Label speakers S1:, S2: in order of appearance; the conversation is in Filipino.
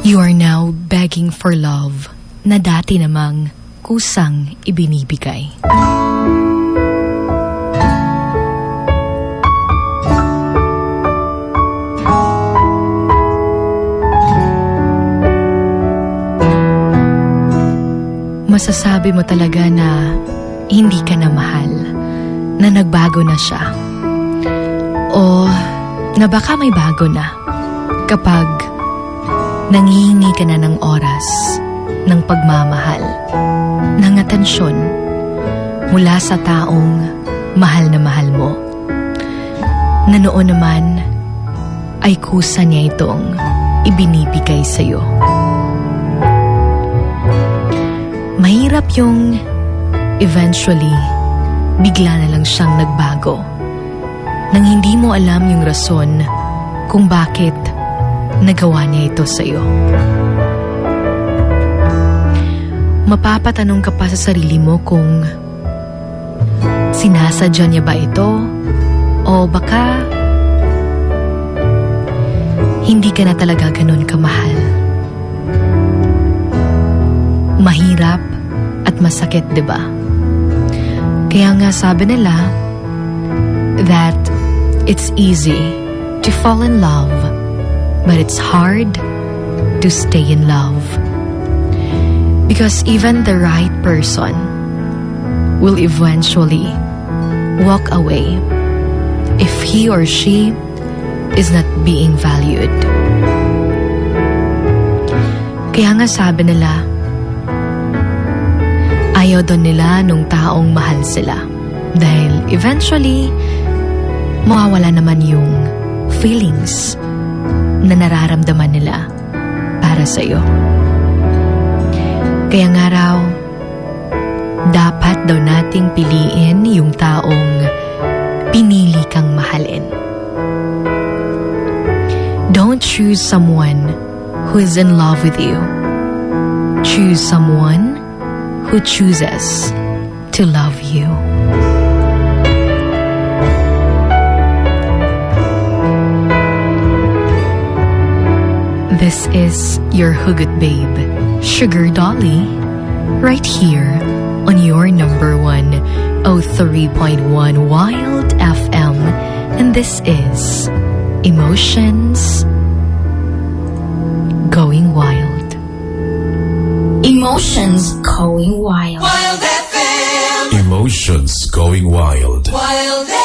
S1: You are now begging for love na dati namang kusang ibinibigay. Masasabi mo talaga na hindi ka na mahal, na nagbago na siya. O na baka may bago na kapag nangihingi ka na ng oras, ng pagmamahal, ng atensyon mula sa taong mahal na mahal mo, na noon naman ay kusa niya itong ibinibigay sa'yo. Mahirap yung eventually bigla na lang siyang nagbago nang hindi mo alam yung rason kung bakit nagawa niya ito sa'yo. Mapapatanong ka pa sa sarili mo kung sinasadya niya ba ito o baka hindi ka na talaga ganun kamahal. Mahirap at masakit, diba? Kaya nga sabi nila that it's easy to fall in love, but it's hard to stay in love. Because even the right person will eventually walk away if he or she is not being valued. Kaya nga sabi nila, ayaw doon nila nung taong mahal sila. Dahil eventually, mawawala naman yung feelings na nararamdaman nila para sa'yo. Kaya nga raw, dapat daw nating piliin yung taong pinili kang mahalin. Don't choose someone who is in love with you. Choose someone who chooses to love you. This is your Hugot Babe, Sugar Dolly, right here on your number 103.1 Wild FM, and this is Emotions Going Wild.
S2: Emotions Going Wild.
S3: Wild FM.
S4: Emotions Going Wild.
S3: Wild FM.